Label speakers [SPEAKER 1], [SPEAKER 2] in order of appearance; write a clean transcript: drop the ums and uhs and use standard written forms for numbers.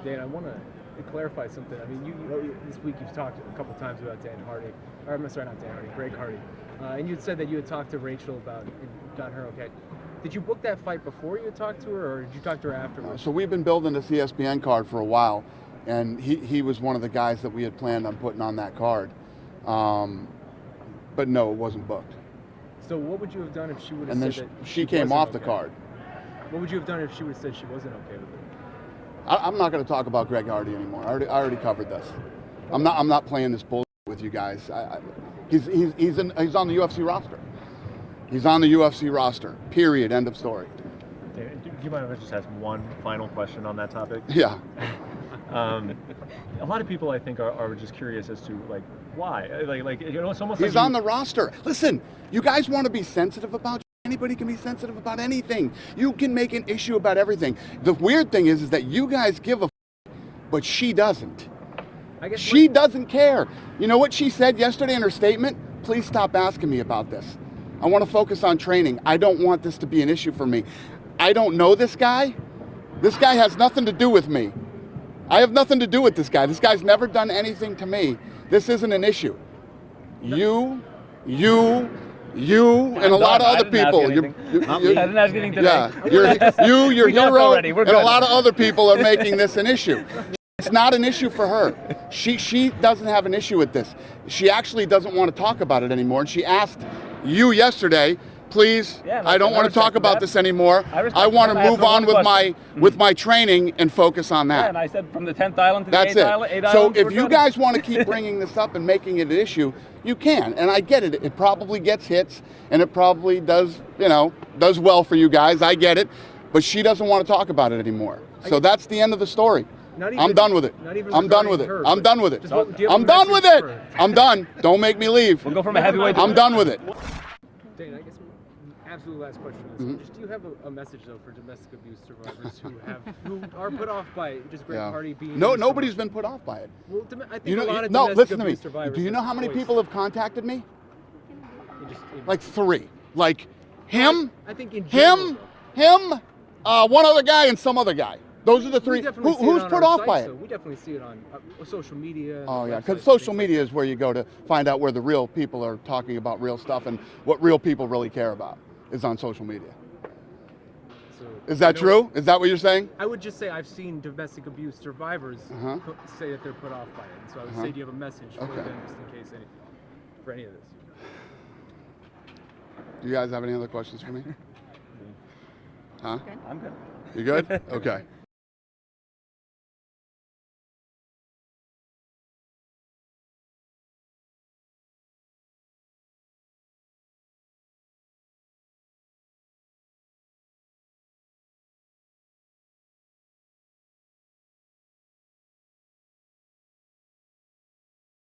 [SPEAKER 1] Dan, I want to clarify something. I mean, you this week you've talked a couple times about Dan Hardy, or I'm sorry, not Dan Hardy, Greg Hardy, and you had said that you had talked to Rachael about and got her okay. Did you book that fight before you had talked to her, or did you talk to her afterwards?
[SPEAKER 2] So we've been building this ESPN card for a while, and he was one of the guys that we had planned on putting on that card. But no, it wasn't booked.
[SPEAKER 1] So what would you have done if she would have
[SPEAKER 2] And then
[SPEAKER 1] said that
[SPEAKER 2] she came off the card.
[SPEAKER 1] What would you have done if she would have said she wasn't okay with it?
[SPEAKER 2] I'm not going to talk about Greg Hardy anymore. I already covered this. I'm not playing this bullshit with you guys. He's on the UFC roster. He's on the UFC roster. Period. End of story.
[SPEAKER 3] Do you mind if I just ask one final question on that topic?
[SPEAKER 2] Yeah.
[SPEAKER 3] A lot of people, I think, are just curious as to like why. Like you know, it's almost
[SPEAKER 2] He's
[SPEAKER 3] like
[SPEAKER 2] on the roster. Listen, you guys want to be sensitive about. Anybody can be sensitive about anything. You can make an issue about everything. The weird thing is that you guys give a but she doesn't.
[SPEAKER 1] I guess
[SPEAKER 2] she doesn't care. You know what she said yesterday in her statement? Please stop asking me about this. I want to focus on training. I don't want this to be an issue for me. I don't know this guy. This guy has nothing to do with me. I have nothing to do with this guy. This guy's never done anything to me. This isn't an issue. You, and a lot of other people.
[SPEAKER 3] I didn't ask anything today.
[SPEAKER 2] Yeah, your hero, and
[SPEAKER 3] We're
[SPEAKER 2] a lot of other people are making this an issue. It's not an issue for her. She doesn't have an issue with this. She actually doesn't want to talk about it anymore. And she asked you yesterday, please, I don't want to talk about this anymore. I want to move on with my training and focus on that.
[SPEAKER 3] Yeah, and I said from the 10th island to the
[SPEAKER 2] That's
[SPEAKER 3] 8th island.
[SPEAKER 2] it. So if you guys want to keep bringing this up and making it an issue, you can. And I get it. It probably gets hits, and it probably does well for you guys. I get it. But she doesn't want to talk about it anymore. So that's the end of the story. I'm done with it. I'm done with it. I'm done with it. I'm done with it. I'm done. Don't make me leave.
[SPEAKER 3] We'll go from a heavyweight.
[SPEAKER 2] I'm done with it.
[SPEAKER 1] Dane, I guess absolute last question is, just do you have a message though for domestic abuse survivors who are put off by just Greg Hardy being?
[SPEAKER 2] No, nobody's been put off by it.
[SPEAKER 1] Well, I think a lot of
[SPEAKER 2] no,
[SPEAKER 1] domestic
[SPEAKER 2] listen to me.
[SPEAKER 1] abuse survivors.
[SPEAKER 2] Do you know how many people have contacted me?
[SPEAKER 1] Just,
[SPEAKER 2] Like 3. Like him,
[SPEAKER 1] I think in general,
[SPEAKER 2] one other guy, and some other guy. Those are the 3. Who's put off by it?
[SPEAKER 1] We definitely see it on social media.
[SPEAKER 2] Oh yeah, because social media is where you go to find out where the real people are talking about real stuff and what real people really care about is on social media.
[SPEAKER 1] So,
[SPEAKER 2] is that true? Is that what you're saying?
[SPEAKER 1] I would just say I've seen domestic abuse survivors say that they're put off by it. And so I would say, do you have a message for them just in case for any of this?
[SPEAKER 2] Do you guys have any other questions for me? Huh?
[SPEAKER 3] I'm good.
[SPEAKER 2] You good? Okay.